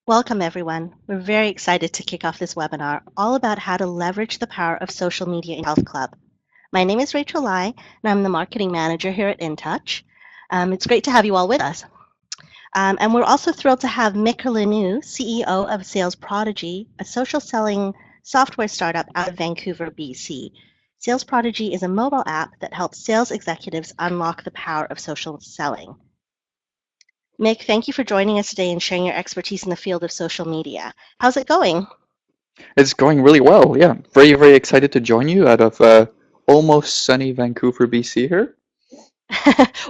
Welcome, everyone. We're very excited to kick off this webinar all about how to leverage the power of social media in Health Club. My name is Rachel Lai, and I'm the marketing manager here at InTouch. It's great to have you all with us. And we're also thrilled to have Mick Lanu, CEO of Sales Prodigy, a social selling software startup out of Vancouver, BC. Sales Prodigy is a mobile app that helps sales executives unlock the power of social selling. Mick, thank you for joining us today and sharing your expertise in the field of social media. How's it going? It's going really well. Yeah, very, very excited to join you out of almost sunny Vancouver, BC here.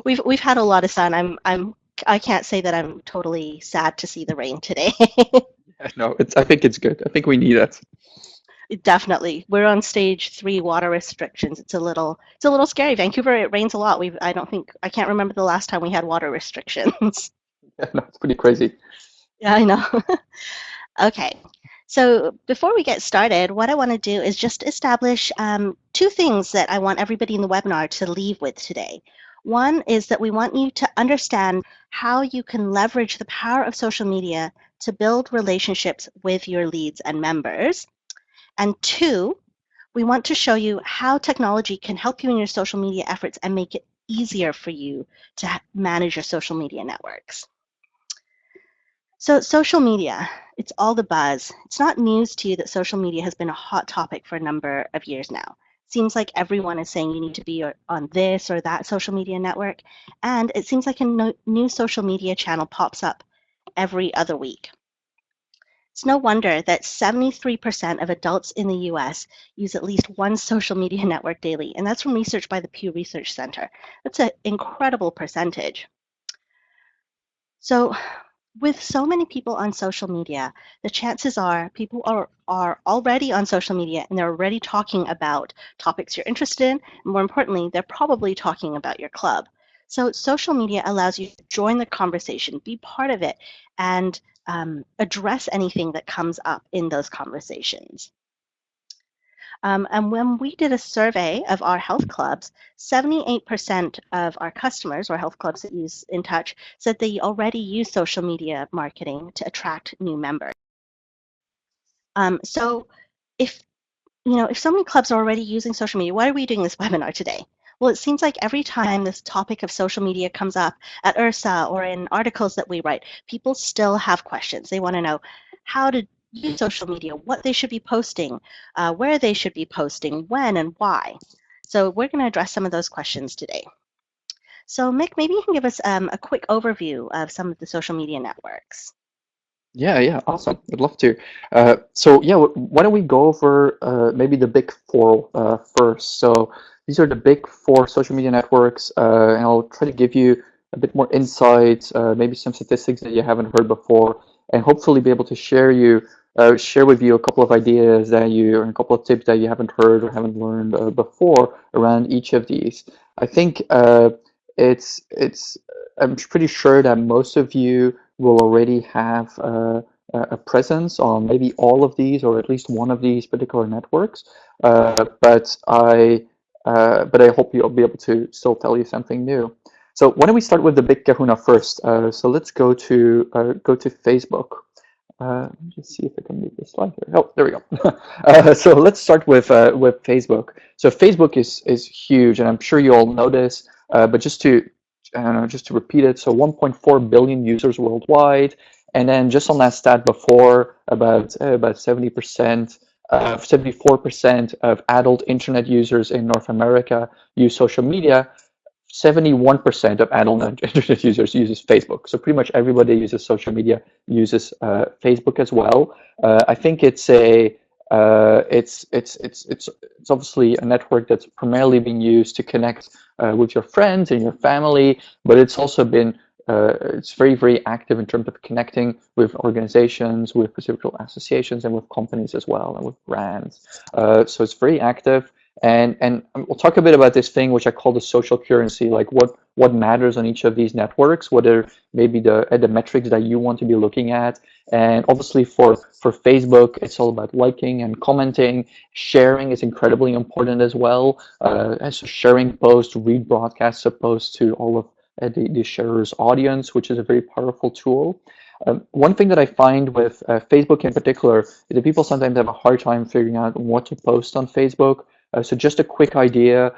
We've had a lot of sun. I can't say that I'm totally sad to see the rain today. No, I think it's good. I think we need it. Definitely. We're on stage 3 water restrictions. It's a little scary. Vancouver, it rains a lot. I can't remember the last time we had water restrictions. Yeah, no, it's pretty crazy. Yeah, I know. Okay. So before we get started, what I want to do is just establish two things that I want everybody in the webinar to leave with today. One is that we want you to understand how you can leverage the power of social media to build relationships with your leads and members. And two, we want to show you how technology can help you in your social media efforts and make it easier for you to manage your social media networks. So social media, it's all the buzz. It's not news to you that social media has been a hot topic for a number of years now. Seems like everyone is saying you need to be on this or that social media network, and it seems like a new social media channel pops up every other week. It's no wonder that 73% of adults in the US use at least one social media network daily, and that's from research by the Pew Research Center. That's an incredible percentage. So with so many people on social media, the chances are people are already on social media and they're already talking about topics you're interested in. And more importantly, they're probably talking about your club. So social media allows you to join the conversation, be part of it, and address anything that comes up in those conversations. And when we did a survey of our health clubs, 78% of our customers or health clubs that use InTouch said they already use social media marketing to attract new members. So if so many clubs are already using social media, why are we doing this webinar today? Well, it seems like every time this topic of social media comes up at URSA or in articles that we write, people still have questions. They want to know how to use social media, what they should be posting, where they should be posting, when and why. So we're going to address some of those questions today. So Mick, maybe you can give us a quick overview of some of the social media networks. Yeah, awesome. I'd love to. So yeah, why don't we go over maybe the big four first? So these are the big four social media networks, and I'll try to give you a bit more insights, maybe some statistics that you haven't heard before, and hopefully be able to share with you a couple of ideas and a couple of tips that you haven't heard or haven't learned before around each of these. I think it's I'm pretty sure that most of you will already have a presence on maybe all of these or at least one of these particular networks. But I hope you'll be able to still tell you something new. So why don't we start with the big kahuna first? So let's go to Facebook. Let me just see if I can move this slide here. Oh, there we go. So let's start with Facebook. So Facebook is huge, and I'm sure you all know this. But just to repeat it, so 1.4 billion users worldwide, and then just on that stat before, about 70%, 74% of adult internet users in North America use social media. 71% of adult internet users uses Facebook. So pretty much everybody uses social media uses Facebook as well. I think it's obviously a network that's primarily being used to connect with your friends and your family, but it's also been it's very, very active in terms of connecting with organizations, with reciprocal associations, and with companies as well, and with brands. So it's very active. And we'll talk a bit about this thing which I call the social currency, like what matters on each of these networks, what are maybe the metrics that you want to be looking at. And obviously for Facebook, it's all about liking and commenting. Sharing is incredibly important as well. And so sharing posts, rebroadcasts of posts to all of the sharer's audience, which is a very powerful tool. One thing that I find with Facebook in particular is that people sometimes have a hard time figuring out what to post on Facebook. So just a quick idea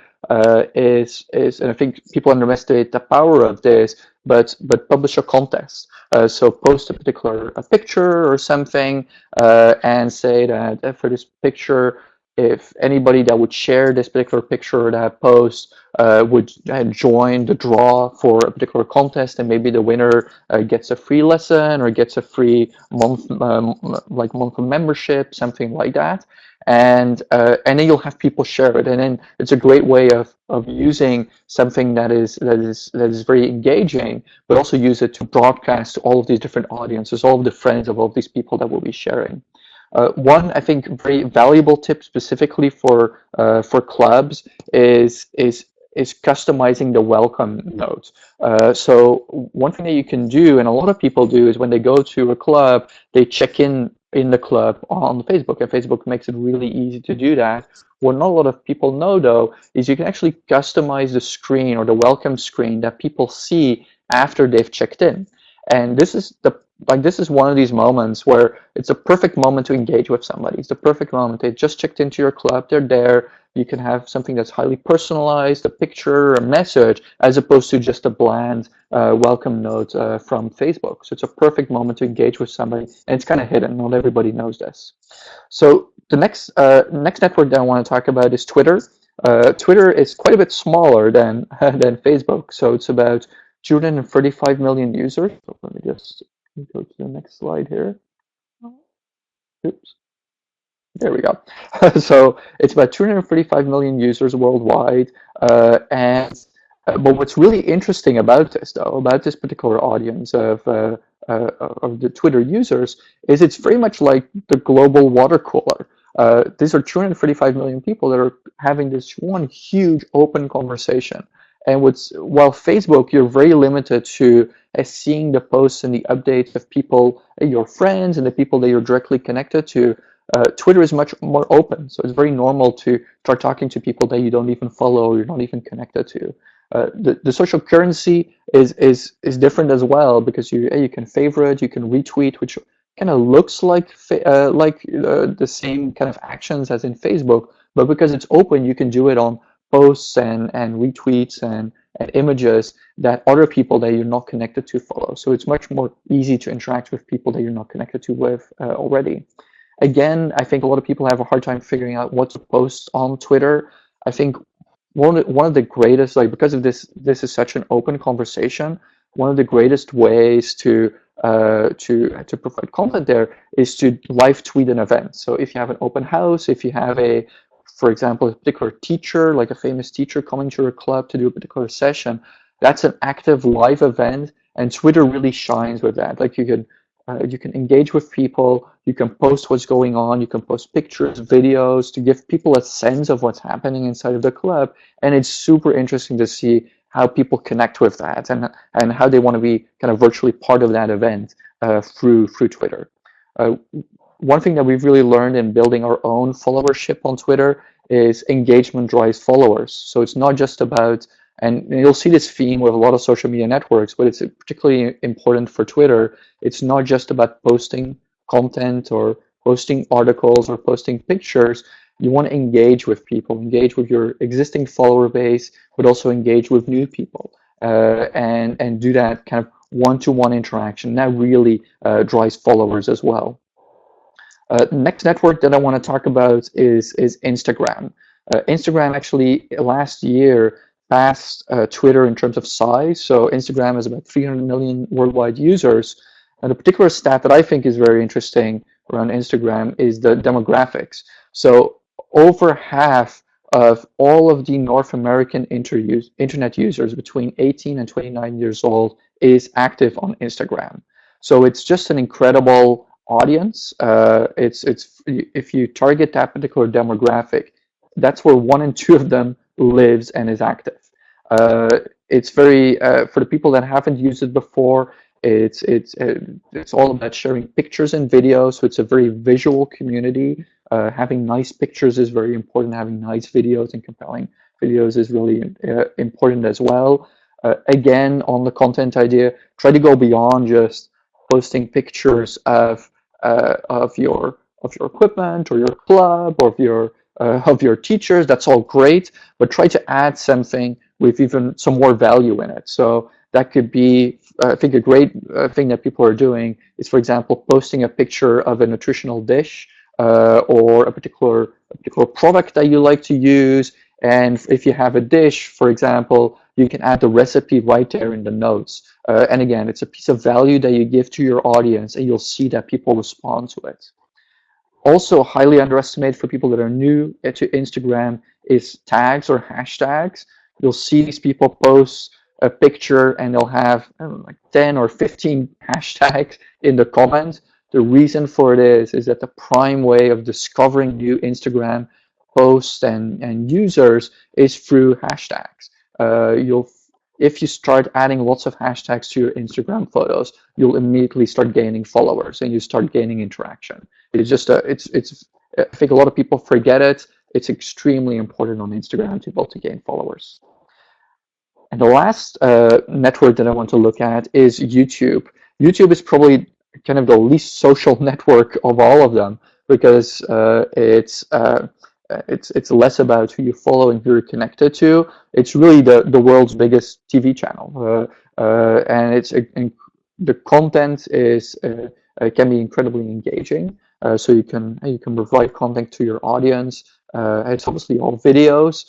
is, and I think people underestimate the power of this, but publish a contest. So post a particular a picture or something, and say that for this picture, if anybody that would share this particular picture or that post would join the draw for a particular contest, and maybe the winner gets a free lesson or gets a free month, like monthly membership, something like that. And then you'll have people share it, and then it's a great way of using something that is very engaging, but also use it to broadcast to all of these different audiences, all of the friends of all of these people that will be sharing. One, I think, very valuable tip specifically for clubs is customizing the welcome note. So one thing that you can do, and a lot of people do, is when they go to a club, they check in the club on Facebook, and Facebook makes it really easy to do that. What not a lot of people know, though, is you can actually customize the screen or the welcome screen that people see after they've checked in. And this is one of these moments where it's a perfect moment to engage with somebody. It's the perfect moment. They just checked into your club. They're there. You can have something that's highly personalized, a picture, a message, as opposed to just a bland welcome note from Facebook. So it's a perfect moment to engage with somebody, and it's kind of hidden. Not everybody knows this. So the next network that I want to talk about is Twitter. Twitter is quite a bit smaller than than Facebook, so it's about 235 million users. So let me just go to the next slide here. Oops. There we go. So it's about 235 million users worldwide. But what's really interesting about this, though, about this particular audience of the Twitter users, is it's very much like the global water cooler. These are 235 million people that are having this one huge open conversation. And while Facebook, you're very limited to seeing the posts and the updates of people, your friends, and the people that you're directly connected to. Twitter is much more open, so it's very normal to start talking to people that you don't even follow or you're not even connected to. The social currency is different as well, because you can favorite, you can retweet, which kind of looks like the same kind of actions as in Facebook, but because it's open, you can do it on posts and retweets and images that other people that you're not connected to follow. So it's much more easy to interact with people that you're not connected to with already. Again, I think a lot of people have a hard time figuring out what to post on Twitter. I think one of the greatest, like, because of this is such an open conversation, one of the greatest ways to provide content there is to live tweet an event. So if you have an open house, if you have for example, a particular teacher, like a famous teacher coming to your club to do a particular session, that's an active live event, and Twitter really shines with that. Like you can engage with people, you can post what's going on, you can post pictures, videos to give people a sense of what's happening inside of the club. And it's super interesting to see how people connect with that and how they want to be kind of virtually part of that event through Twitter. Uh, One thing that we've really learned in building our own followership on Twitter is engagement drives followers. So it's not just about, and you'll see this theme with a lot of social media networks, but it's particularly important for Twitter. It's not just about posting content or posting articles or posting pictures. You want to engage with people, engage with your existing follower base, but also engage with new people, and do that kind of one-to-one interaction. That really drives followers as well. Next network that I want to talk about is Instagram. Instagram actually last year passed Twitter in terms of size. So Instagram has about 300 million worldwide users. And the particular stat that I think is very interesting around Instagram is the demographics. So over half of all of the North American internet users between 18 and 29 years old is active on Instagram. So it's just an incredible audience. It's if you target that particular demographic, that's where 1 in 2 of them lives and is active. Uh, it's very for the people that haven't used it before. It's all about sharing pictures and videos. So it's a very visual community. Having nice pictures is very important. Having nice videos and compelling videos is really important as well. Again, on the content idea, try to go beyond just posting pictures of your equipment or your club or of your teachers. That's all great, but try to add something with even some more value in it. So that could be, I think, a great thing that people are doing is, for example, posting a picture of a nutritional dish or a particular product that you like to use. And if you have a dish, for example, you can add the recipe right there in the notes. And again, it's a piece of value that you give to your audience, and you'll see that people respond to it. Also, highly underestimated for people that are new to Instagram is tags or hashtags. You'll see these people post a picture and they'll have, I don't know, like 10 or 15 hashtags in the comments. The reason for it is that the prime way of discovering new Instagram posts and users is through hashtags. You'll If you start adding lots of hashtags to your Instagram photos, you'll immediately start gaining followers and you start gaining interaction. It's just it's I think a lot of people forget it. It's extremely important on Instagram to be able to gain followers. And the last network that I want to look at is YouTube. YouTube is probably kind of the least social network of all of them because it's less about who you follow and who you're connected to. It's really the world's biggest TV channel, and the content is can be incredibly engaging. So you can provide content to your audience. It's obviously all videos,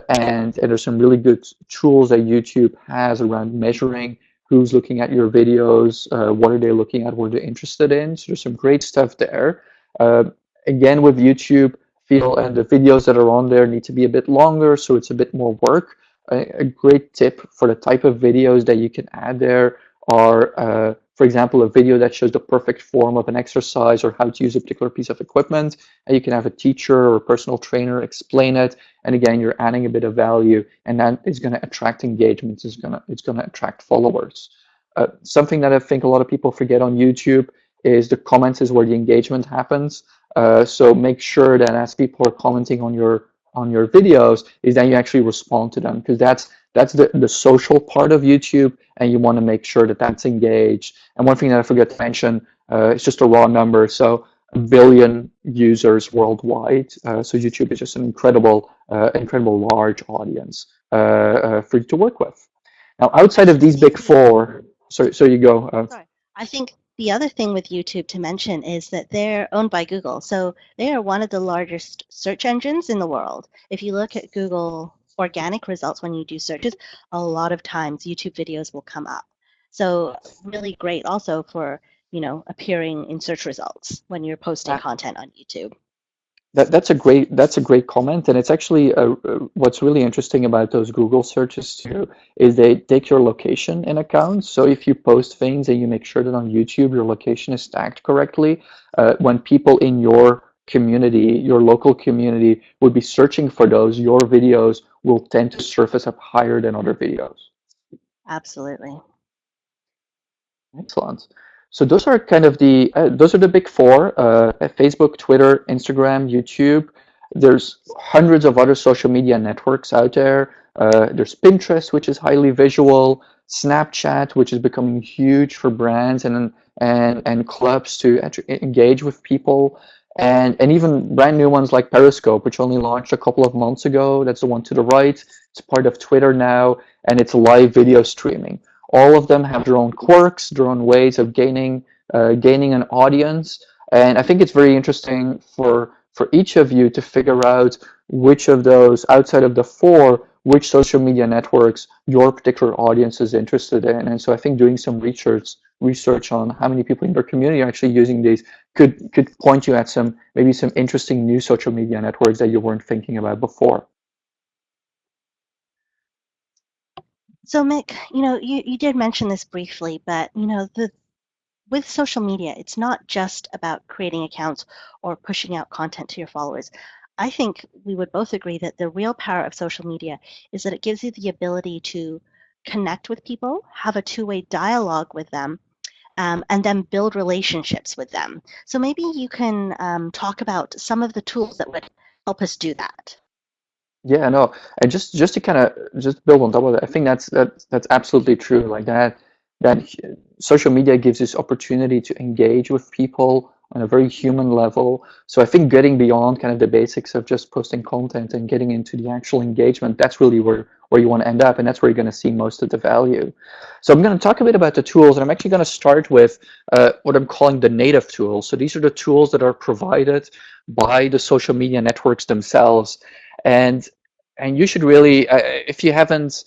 and there's some really good tools that YouTube has around measuring who's looking at your videos, what are they looking at, what are they interested in. So there's some great stuff there. Uh, Again, with YouTube, feel and the videos that are on there need to be a bit longer, so it's a bit more work. A great tip for the type of videos that you can add there are, for example, a video that shows the perfect form of an exercise or how to use a particular piece of equipment, and you can have a teacher or a personal trainer explain it. And again, you're adding a bit of value, and that is going to attract engagement. It's gonna attract followers. Something that I think a lot of people forget on YouTube is the comments is where the engagement happens. So make sure that as people are commenting on your videos, is that you actually respond to them, because that's the social part of YouTube, and you want to make sure that that's engaged. And one thing that I forgot to mention, it's just a raw number. So 1 billion users worldwide. So YouTube is just an incredible large audience for you to work with. Now, outside of I these think big four, so you go. sorry. I think the other thing with YouTube to mention is that they're owned by Google. So they are one of the largest search engines in the world. If you look at Google organic results when you do searches, a lot of times YouTube videos will come up. So really great also for, appearing in search results when you're posting content on YouTube. That's a great comment, and it's actually what's really interesting about those Google searches too is they take your location in account. So if you post things and you make sure that on YouTube your location is tagged correctly, when people in your community, your local community, would be searching for those, your videos will tend to surface up higher than other videos. Absolutely. Excellent. So those are kind of those are the big four: Facebook, Twitter, Instagram, YouTube. There's hundreds of other social media networks out there. There's Pinterest, which is highly visual. Snapchat, which is becoming huge for brands and clubs to engage with people, and even brand new ones like Periscope, which only launched a couple of months ago. That's the one to the right. It's part of Twitter now, and it's live video streaming. All of them have their own quirks, their own ways of gaining an audience, and I think it's very interesting for each of you to figure out which of those, outside of the four, which social media networks your particular audience is interested in. And so I think doing some research on how many people in your community are actually using these could point you at maybe some interesting new social media networks that you weren't thinking about before. So Mick, you did mention this briefly, but with social media, it's not just about creating accounts or pushing out content to your followers. I think we would both agree that the real power of social media is that it gives you the ability to connect with people, have a two-way dialogue with them, and then build relationships with them. So maybe you can talk about some of the tools that would help us do that. Yeah, no, and just to kind of just build on top of that, I think that's absolutely true. Like that social media gives this opportunity to engage with people on a very human level. So I think getting beyond kind of the basics of just posting content and getting into the actual engagement, that's really where you want to end up, and that's where you're going to see most of the value. So I'm going to talk a bit about the tools, and I'm actually going to start with what I'm calling the native tools. So these are the tools that are provided by the social media networks themselves, and you should really, if you haven't,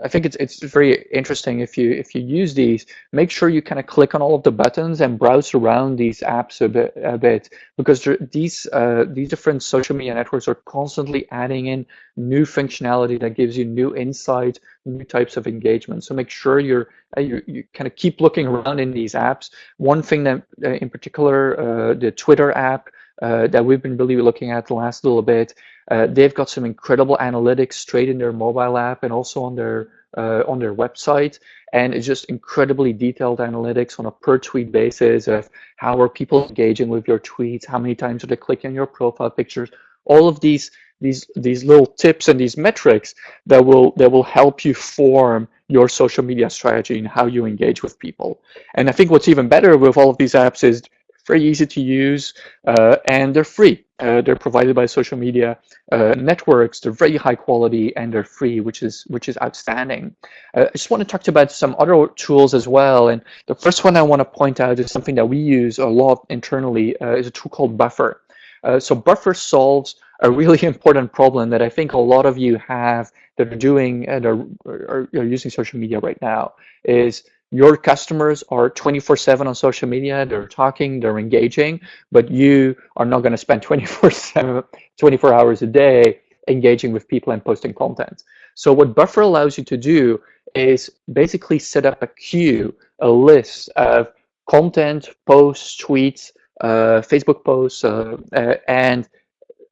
I think it's very interesting if you use these, make sure you kind of click on all of the buttons and browse around these apps a bit, because these different social media networks are constantly adding in new functionality that gives you new insight, new types of engagement. So make sure you kind of keep looking around in these apps. One thing that in particular, the Twitter app that we've been really looking at the last little bit, they've got some incredible analytics straight in their mobile app and also on their website, and it's just incredibly detailed analytics on a per tweet basis of how are people engaging with your tweets, how many times are they clicking on your profile pictures, all of these little tips and these metrics that will help you form your social media strategy and how you engage with people. And I think what's even better with all of these apps is very easy to use, and they're free. They're provided by social media networks. They're very high quality and they're free, which is outstanding. I just want to talk about some other tools as well. And the first one I want to point out is something that we use a lot internally. Is a tool called Buffer. So Buffer solves a really important problem that I think a lot of you have that are doing and are using social media right now. Is your customers are 24/7 on social media, they're talking, they're engaging, but you are not going to spend 24/7, 24 hours a day engaging with people and posting content. So what Buffer allows you to do is basically set up a queue, a list of content, posts, tweets, Facebook posts, and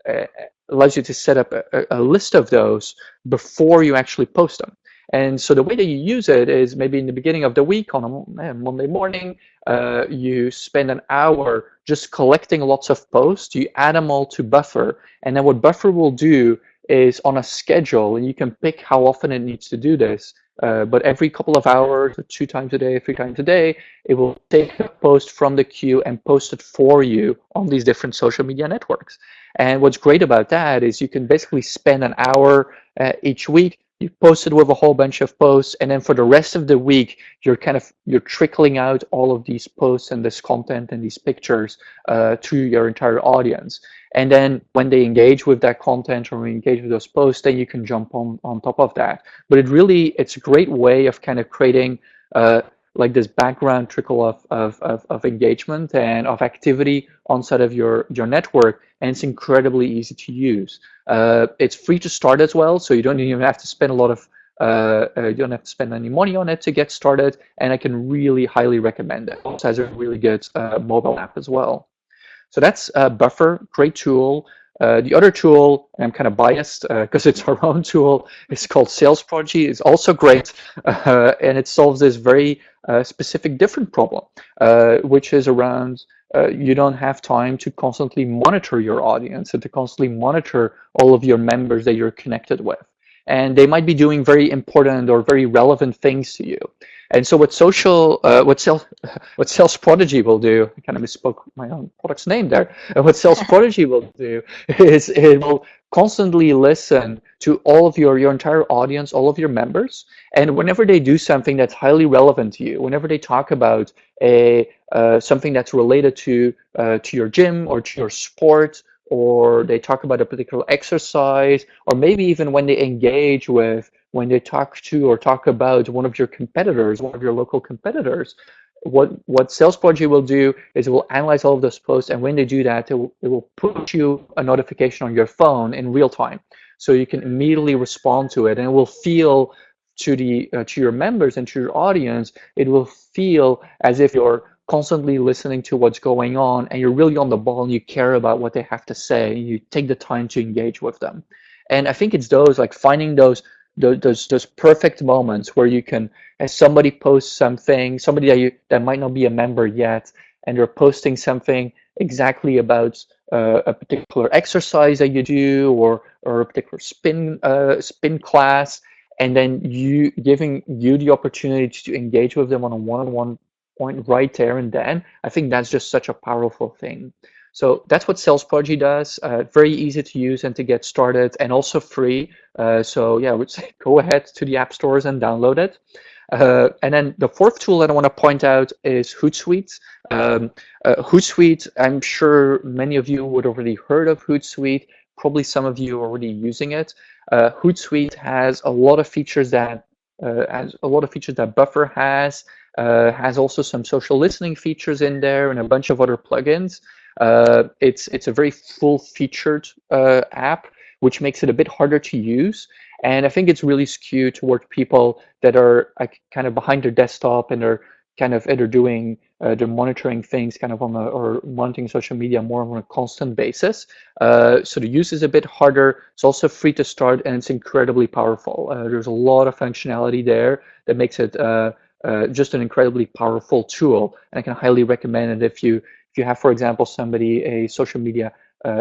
uh, allows you to set up a list of those before you actually post them. And so the way that you use it is maybe in the beginning of the week on a Monday morning, you spend an hour just collecting lots of posts, you add them all to Buffer, and then what Buffer will do is on a schedule, and you can pick how often it needs to do this, but every couple of hours, 2 times a day, 3 times a day, it will take a post from the queue and post it for you on these different social media networks. And what's great about that is you can basically spend an hour each week. You post it with a whole bunch of posts, and then for the rest of the week, you're trickling out all of these posts and this content and these pictures to your entire audience. And then when they engage with that content or engage with those posts, then you can jump on top of that. But it's a great way of kind of creating like this background trickle of engagement and of activity inside of your network, and it's incredibly easy to use. It's free to start as well, so you don't even have to spend a lot of you don't have to spend any money on it to get started, and I can really highly recommend it. It also has a really good mobile app as well. So that's Buffer, great tool. The other tool, and I'm kind of biased because it's our own tool, is called Sales Prodigy. It's also great, and it solves this very specific different problem, which is around you don't have time to constantly monitor your audience and to constantly monitor all of your members that you're connected with. And they might be doing very important or very relevant things to you. And so what Sales Prodigy will do, I kind of misspoke my own product's name there. And what Sales Prodigy will do is it will constantly listen to all of your entire audience, all of your members, and whenever they do something that's highly relevant to you, whenever they talk about something that's related to your gym or to your sport, or they talk about a particular exercise, or maybe even when they engage with, when they talk to or talk about one of your competitors, one of your local competitors, what Sales Prodigy will do is it will analyze all of those posts, and when they do that, it will put you a notification on your phone in real time, so you can immediately respond to it, and it will feel to your members and to your audience, it will feel as if you're constantly listening to what's going on, and you're really on the ball, and you care about what they have to say, and you take the time to engage with them. And I think it's those, like finding those perfect moments where you can, as somebody posts something, somebody that might not be a member yet, and they're posting something exactly about a particular exercise that you do, or a particular spin class, and then you giving you the opportunity to engage with them on a one-on-one point right there and then, I think that's just such a powerful thing. So that's what Sales Prodigy does. Very easy to use and to get started, and also free. So yeah, I would say go ahead to the app stores and download it. And then the fourth tool that I want to point out is Hootsuite. Hootsuite, I'm sure many of you would already heard of Hootsuite. Probably some of you are already using it. Hootsuite has a lot of features that Buffer has also some social listening features in there and a bunch of other plugins. It's a very full-featured app, which makes it a bit harder to use. And I think it's really skewed toward people that are like kind of behind their desktop and are kind of either doing they're monitoring things kind of or monitoring social media more on a constant basis. So the use is a bit harder. It's also free to start and it's incredibly powerful. There's a lot of functionality there that makes it just an incredibly powerful tool. And I can highly recommend it if you have, for example, somebody, a social media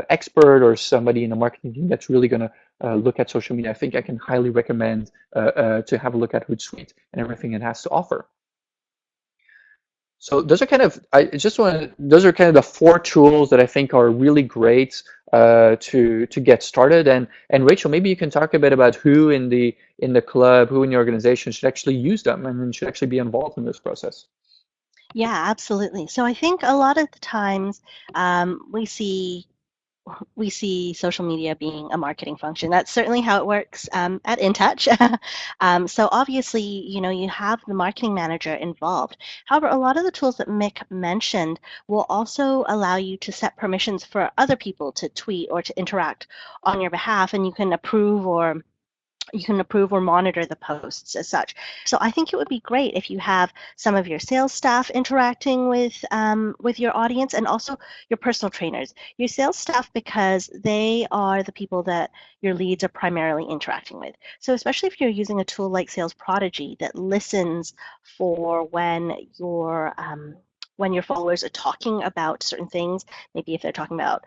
expert or somebody in the marketing team that's really going to look at social media. I think I can highly recommend to have a look at Hootsuite and everything it has to offer. So those are kind of those are kind of the four tools that I think are really great to get started. And Rachel, maybe you can talk a bit about who in the club, who in the organization should actually use them and should actually be involved in this process. Yeah, absolutely. So I think a lot of the times we see social media being a marketing function. That's certainly how it works at InTouch. So obviously, you know, you have the marketing manager involved. However, a lot of the tools that Mick mentioned will also allow you to set permissions for other people to tweet or to interact on your behalf, and you can approve or monitor the posts as such. So I think it would be great if you have some of your sales staff interacting with your audience and also your personal trainers. Your sales staff, because they are the people that your leads are primarily interacting with. So especially if you're using a tool like Sales Prodigy that listens for when your followers are talking about certain things, maybe if they're talking about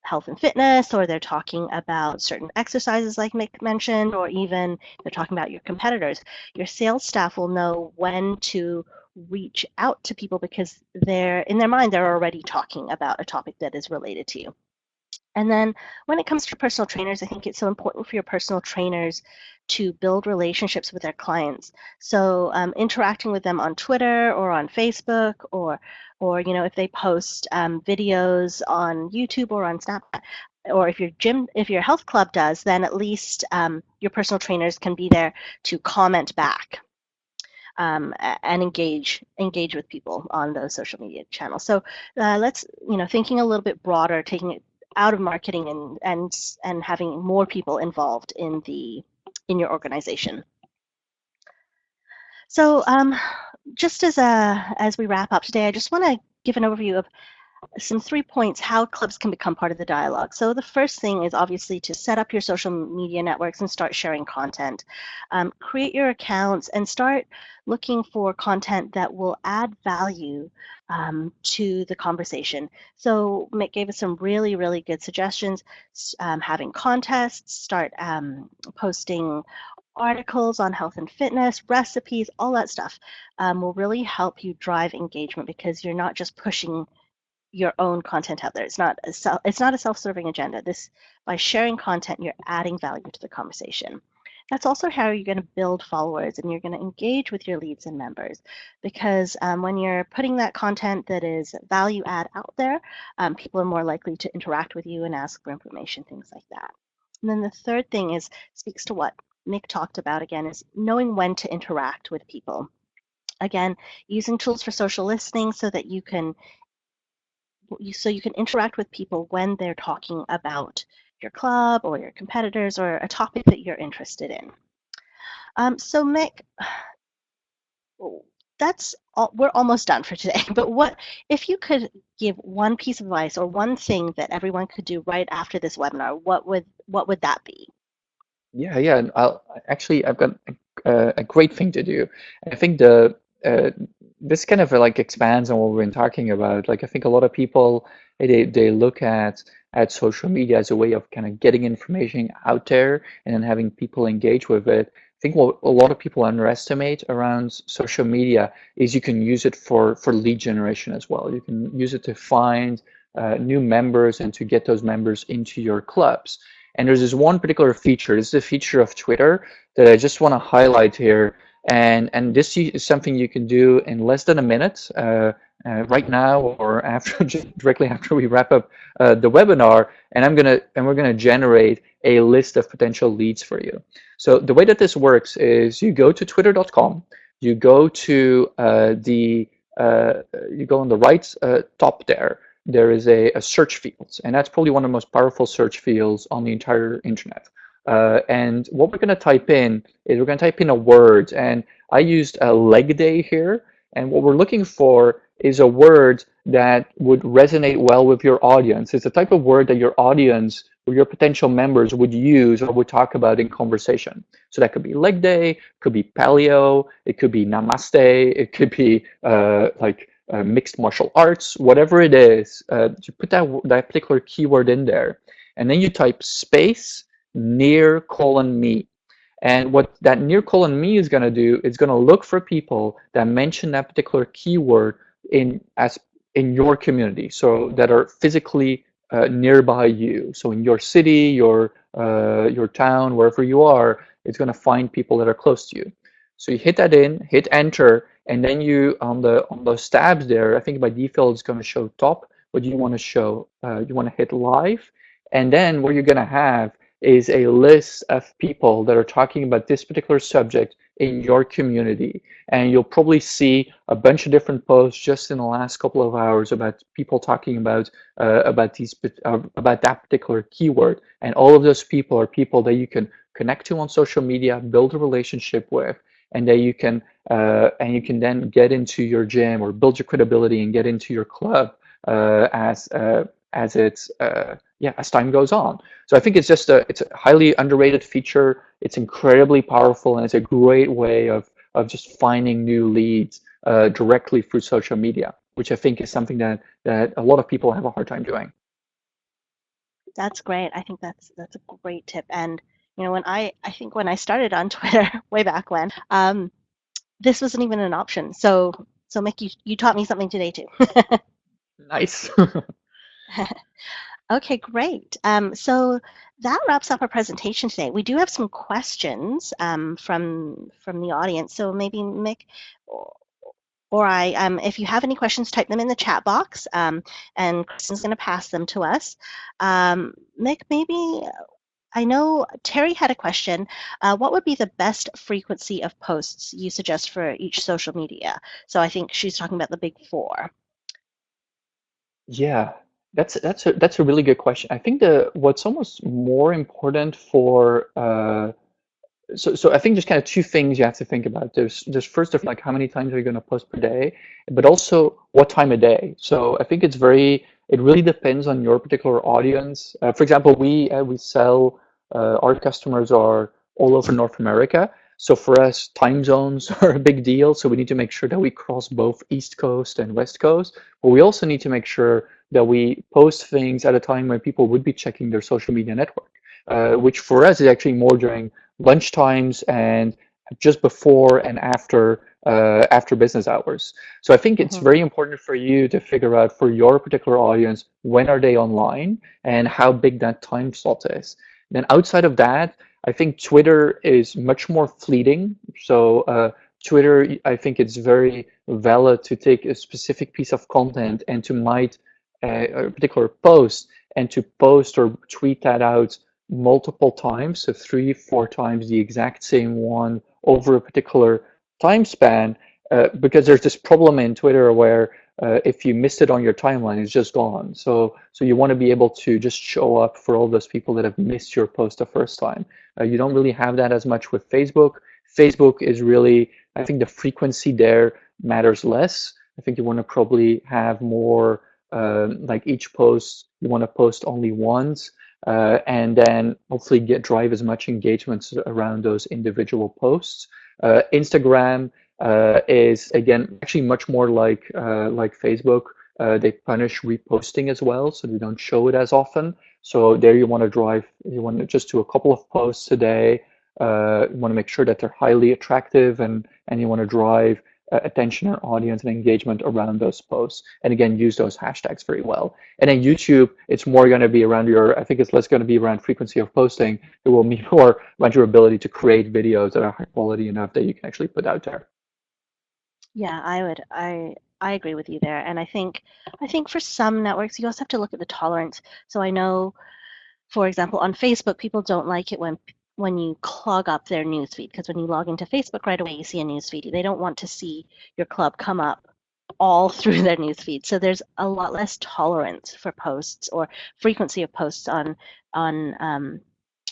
health and fitness, or they're talking about certain exercises like Mick mentioned, or even they're talking about your competitors, your sales staff will know when to reach out to people because they're in their mind they're already talking about a topic that is related to you. And then when it comes to personal trainers, I think it's so important for your personal trainers to build relationships with their clients. So interacting with them on Twitter or on Facebook, or you know, if they post videos on YouTube or on Snapchat, or if your health club does, then at least your personal trainers can be there to comment back and engage with people on those social media channels. So let's, you know, thinking a little bit broader, taking it out of marketing and having more people involved in your organization. So just as we wrap up today, I just want to give an overview of some 3 points how clubs can become part of the dialogue. So the first thing is obviously to set up your social media networks and start sharing content. Create your accounts and start looking for content that will add value to the conversation. So Mick gave us some really, really good suggestions. Having contests, start posting articles on health and fitness, recipes, all that stuff will really help you drive engagement because you're not just pushing your own content out there. It's not a self-serving agenda. By sharing content, you're adding value to the conversation. That's also how you're going to build followers and you're going to engage with your leads and members because when you're putting that content that is value add out there, people are more likely to interact with you and ask for information, things like that. And then the third thing speaks to what Mick talked about again, is knowing when to interact with people. Again, using tools for social listening so you can interact with people when they're talking about your club or your competitors or a topic that you're interested in. So Mick, that's all, we're almost done for today. But what if you could give one piece of advice or one thing that everyone could do right after this webinar? What would that be? Yeah, and I've got a great thing to do. I think uh, this kind of like expands on what we've been talking about. Like I think a lot of people they look at social media as a way of kind of getting information out there and then having people engage with it. think what a lot of people underestimate around social media is you can use it for lead generation as well. You can use it to find new members and to get those members into your clubs. And there's this one particular feature. This is a feature of Twitter that I just want to highlight here. And this is something you can do in less than a minute right now or after directly after we wrap up the webinar. And we're gonna generate a list of potential leads for you. So the way that this works is you go to twitter.com, you go to you go on the right top there. There is a search field, and that's probably one of the most powerful search fields on the entire internet. And what we're going to type in is we're going to type in a word, and I used a leg day here. And what we're looking for is a word that would resonate well with your audience. It's the type of word that your audience or your potential members would use or would talk about in conversation. So that could be leg day, could be paleo, it could be namaste, it could be mixed martial arts, whatever it is. You put that particular keyword in there, and then you type space near colon me. And what that near colon me is going to do is going to look for people that mention that particular keyword in your community, so that are physically nearby you. So in your city, your town, wherever you are, it's going to find people that are close to you. So you hit that in, hit enter, and then you on those tabs there, I think by default it's going to show top. What do you want to show? You want to hit live, and then what you're going to have is a list of people that are talking about this particular subject in your community. And you'll probably see a bunch of different posts just in the last couple of hours about people talking about about that particular keyword. And all of those people are people that you can connect to on social media, build a relationship with, and that you can then get into your gym or build your credibility and get into your club as time goes on. So I think it's a highly underrated feature. It's incredibly powerful, and it's a great way of just finding new leads directly through social media, which I think is something that a lot of people have a hard time doing. That's great. I think that's a great tip. And you know, I think when I started on Twitter way back when, this wasn't even an option. So Mick, you taught me something today too. Nice. Okay, great. So that wraps up our presentation today. We do have some questions from the audience. So maybe Mick or I, if you have any questions, type them in the chat box, and Kristen's going to pass them to us. Mick, maybe I know Terry had a question. What would be the best frequency of posts you suggest for each social media? So I think she's talking about the big four. Yeah, that's a really good question. I think what's almost more important for so I think there's kind of two things you have to think about. There's first of like how many times are you going to post per day, but also what time of day. So I think it really depends on your particular audience. For example, we sell our customers are all over North America. So for us, time zones are a big deal. So we need to make sure that we cross both East Coast and West Coast. But we also need to make sure that we post things at a time when people would be checking their social media network, which for us is actually more during lunch times and just before and after business hours. So I think it's Mm-hmm. very important for you to figure out for your particular audience when are they online and how big that time slot is. Then outside of that, I think Twitter is much more fleeting. So Twitter, I think it's very valid to take a specific piece of content and to might a particular post and to post or tweet that out multiple times, so 3, 4 times the exact same one over a particular time span, because there's this problem in Twitter where if you missed it on your timeline, it's just gone. So you want to be able to just show up for all those people that have missed your post the first time. You don't really have that as much with Facebook. Facebook is really, I think the frequency there matters less. I think you want to probably have more, like each post, you want to post only once, and then hopefully drive as much engagement around those individual posts. Instagram is again actually much more like Facebook. They punish reposting as well, so they don't show it as often. So there you want to just do a couple of posts a day. You want to make sure that they're highly attractive, and you want to drive attention and audience and engagement around those posts. And again, use those hashtags very well. And then YouTube, it's more going to be around I think it's less going to be around frequency of posting. It will be more around your ability to create videos that are high quality enough that you can actually put out there. Yeah, I agree with you there. And I think for some networks you also have to look at the tolerance. So I know, for example, on Facebook, people don't like it when you clog up their newsfeed, because when you log into Facebook right away, you see a newsfeed. They don't want to see your club come up all through their newsfeed. So there's a lot less tolerance for posts or frequency of posts on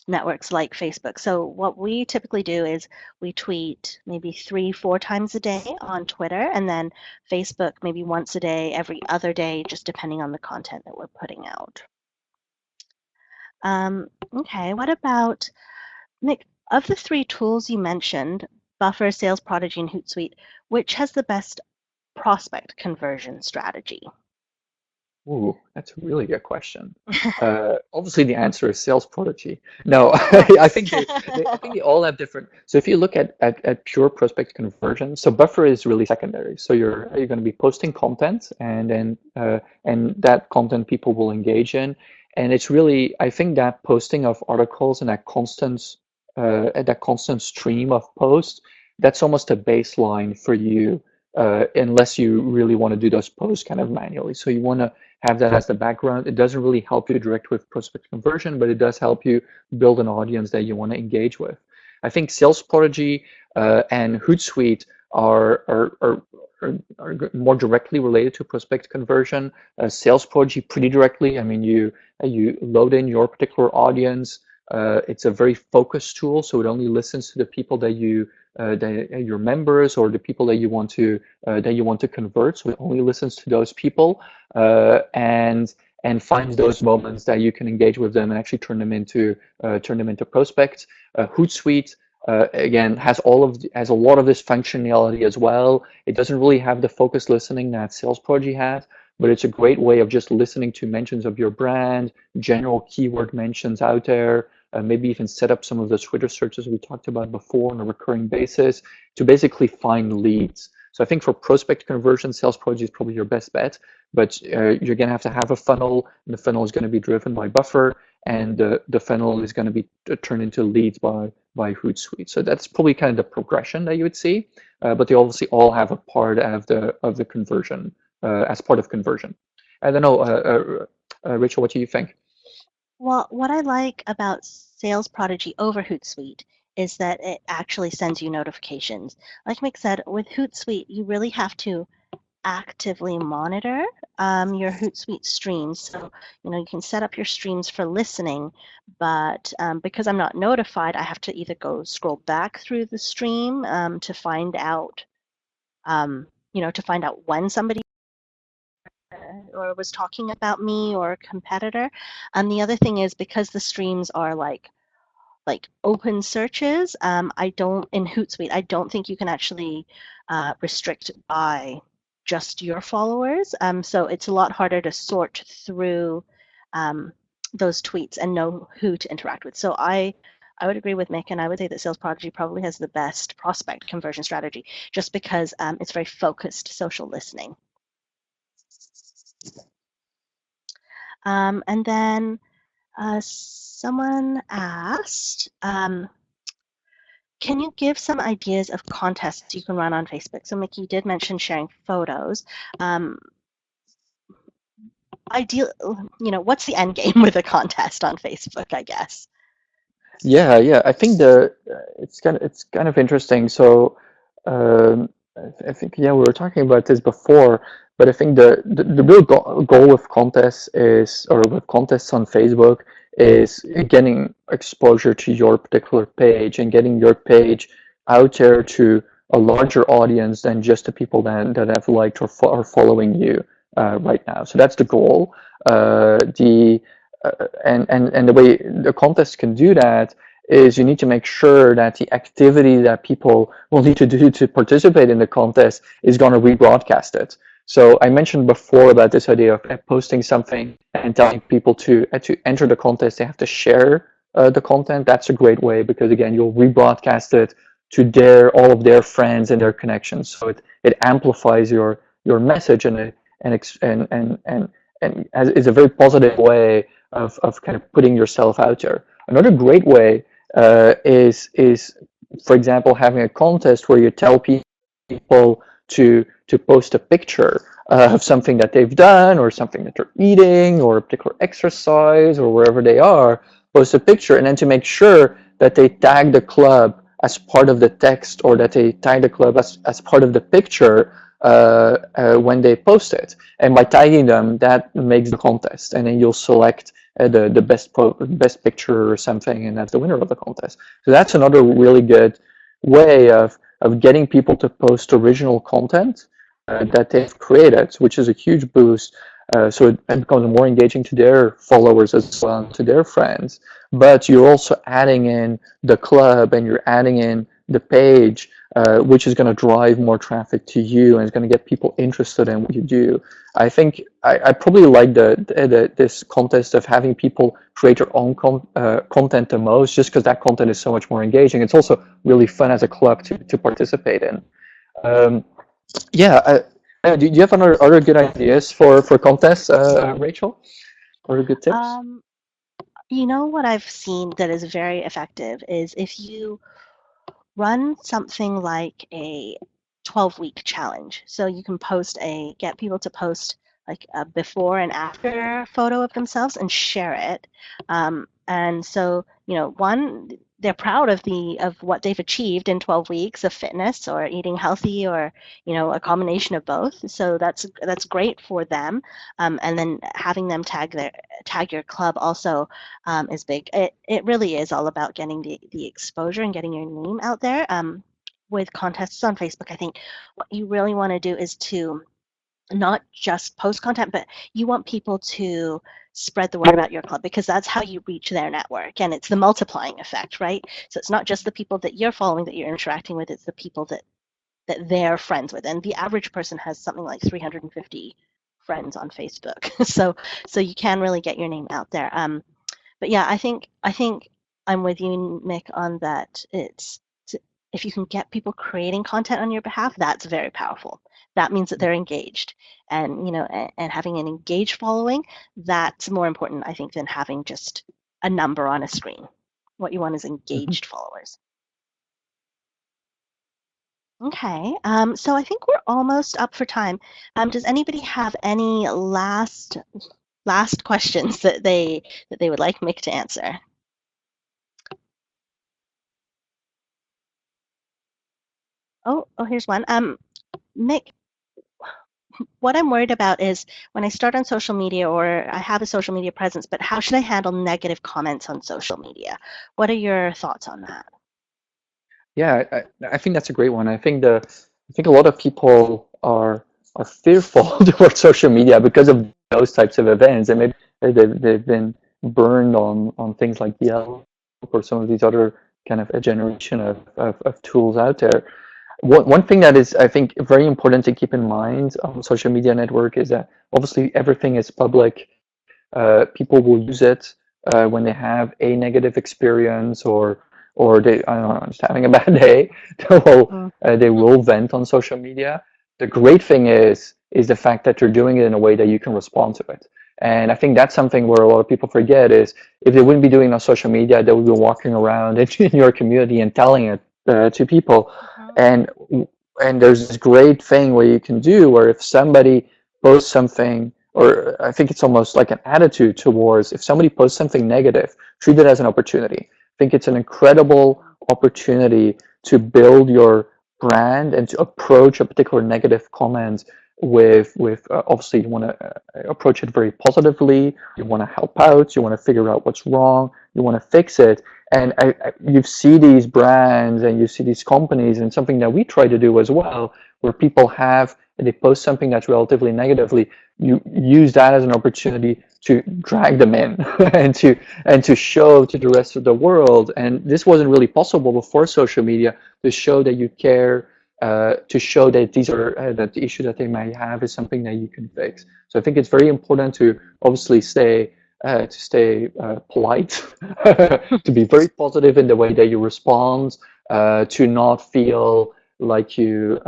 networks like Facebook. So what we typically do is we tweet maybe 3, 4 times a day on Twitter, and then Facebook maybe once a day, every other day, just depending on the content that we're putting out. Okay, what about Nick? Of the three tools you mentioned, Buffer, Sales Prodigy, and Hootsuite, which has the best prospect conversion strategy? Ooh, that's a really good question. Obviously, the answer is Sales Prodigy. No, Of I course. think I think they all have different. So if you look at pure prospect conversion, so Buffer is really secondary. So you're going to be posting content, and then and that content people will engage in, and it's really, I think, that posting of articles and that constant stream of posts, that's almost a baseline for you. Unless you really want to do those posts kind of manually. So you want to have that as the background. It doesn't really help you direct with prospect conversion, but it does help you build an audience that you want to engage with. I think Sales Prodigy and Hootsuite are more directly related to prospect conversion. Sales Prodigy pretty directly. I mean, you load in your particular audience. It's a very focused tool, so it only listens to the people that your members or the people that you want to convert. So it only listens to those people, and finds those moments that you can engage with them and actually turn them into prospects. Hootsuite again has has a lot of this functionality as well. It doesn't really have the focused listening that Sales Prodigy has, but it's a great way of just listening to mentions of your brand, general keyword mentions out there, maybe even set up some of those Twitter searches we talked about before on a recurring basis to basically find leads. So I think for prospect conversion, Sales Prodigy is probably your best bet, but you're going to have a funnel, and the funnel is going to be driven by Buffer, and the funnel is going to be turned into leads by Hootsuite. So that's probably kind of the progression that you would see, but they obviously all have a part of the conversion as part of conversion. I don't know, Rachel, what do you think? Well, what I like about Sales Prodigy over Hootsuite is that it actually sends you notifications. Like Mick said, with Hootsuite, you really have to actively monitor your Hootsuite streams. So, you can set up your streams for listening, but because I'm not notified, I have to either go scroll back through the stream to find out, to find out when somebody or was talking about me or a competitor. And the other thing is, because the streams are like open searches, I don't in Hootsuite, I don't think you can actually restrict by just your followers. So it's a lot harder to sort through those tweets and know who to interact with. So I would agree with Mick, and I would say that Sales Prodigy probably has the best prospect conversion strategy, just because it's very focused social listening. And then someone asked, can you give some ideas of contests you can run on Facebook? So Mickey did mention sharing photos. What's the end game with a contest on Facebook, I guess? Yeah. I think it's kind of interesting. So um, I think we were talking about this before, but I think the real goal with contests on Facebook is getting exposure to your particular page and getting your page out there to a larger audience than just the people that have liked or are following you right now. So that's the goal. The and the way the contest can do that is you need to make sure that the activity that people will need to do to participate in the contest is going to rebroadcast it. So I mentioned before about this idea of posting something and telling people to enter the contest, they have to share the content, that's a great way because again, you'll rebroadcast it to their all of their friends and their connections. So it amplifies your message and is a very positive way of kind of putting yourself out there. Another great way is for example having a contest where you tell people to post a picture of something that they've done or something that they're eating or a particular exercise or wherever they are, post a picture and then to make sure that they tag the club as part of the text or that they tag the club as part of the picture when they post it. And by tagging them, that makes the contest, and then you'll select the best picture or something, and that's the winner of the contest. So that's another really good way of getting people to post original content that they've created, which is a huge boost. So it becomes more engaging to their followers as well, to their friends. But you're also adding in the club and you're adding in the page, which is going to drive more traffic to you and it's going to get people interested in what you do. I think I probably like this contest of having people create their own content the most, just because that content is so much more engaging. It's also really fun as a club to participate in. Um, yeah, do you have other good ideas for contests, Rachel? Or good tips? Um, you know what I've seen that is very effective is if you run something like a 12-week challenge. So you can get people to post like a before and after photo of themselves and share it. And so, one, they're proud of what they've achieved in 12 weeks of fitness or eating healthy or, a combination of both. So that's great for them. And then having them tag your club also is big. It really is all about getting the exposure and getting your name out there. With contests on Facebook, I think what you really want to do is to not just post content, but you want people to spread the word about your club because that's how you reach their network. And it's the multiplying effect, right? So it's not just the people that you're following that you're interacting with, it's the people that they're friends with. And the average person has something like 350 friends on Facebook. So you can really get your name out there. But yeah, I think I'm with you, Mick, on that. If you can get people creating content on your behalf, that's very powerful. That means that they're engaged, and and having an engaged following, that's more important, I think, than having just a number on a screen. What you want is Mhm. engaged followers. Okay, so I think we're almost up for time. Does anybody have any last questions that they would like Mick to answer? Oh, here's one. Mick, what I'm worried about is when I start on social media or I have a social media presence, but how should I handle negative comments on social media? What are your thoughts on that? Yeah, I think that's a great one. I think a lot of people are fearful towards social media because of those types of events, and maybe they've been burned on things like Yelp or some of these other kind of a generation of tools out there. One thing that is, I think, very important to keep in mind on social media network is that obviously everything is public. People will use it when they have a negative experience or they I don't know just having a bad day. Mm, They will vent on social media. The great thing is the fact that you're doing it in a way that you can respond to it. And I think that's something where a lot of people forget is if they wouldn't be doing it on social media, they would be walking around in your community and telling it to people. mhm, And and there's this great thing where you can do where if somebody posts something or I think it's almost like an attitude towards if somebody posts something negative, treat it as an opportunity. I think it's an incredible opportunity to build your brand and to approach a particular negative comment with obviously you want to approach it very positively. You want to help out. You want to figure out what's wrong. You want to fix it. And you see these brands and you see these companies, and something that we try to do as well, where people have they post something that's relatively negatively, you use that as an opportunity to drag them in and to show to the rest of the world. And this wasn't really possible before social media to show that you care, to show that these are that the issue that they might have is something that you can fix. So I think it's very important to obviously stay polite, to be very positive in the way that you respond, to not feel like you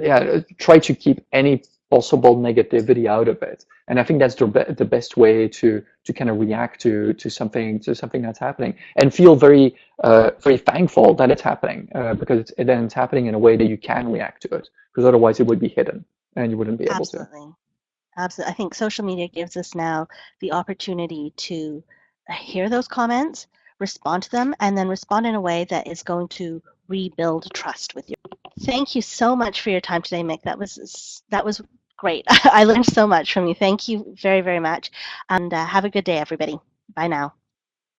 yeah, try to keep any possible negativity out of it. And I think that's the best way to kind of react to something that's happening, and feel very thankful that it's happening, because then it's happening in a way that you can react to it, because otherwise it would be hidden and you wouldn't be able to. Absolutely. Absolutely. I think social media gives us now the opportunity to hear those comments, respond to them, and then respond in a way that is going to rebuild trust with you. Thank you so much for your time today, Mick. That was great. I learned so much from you. Thank you very, very much. And have a good day, everybody. Bye now.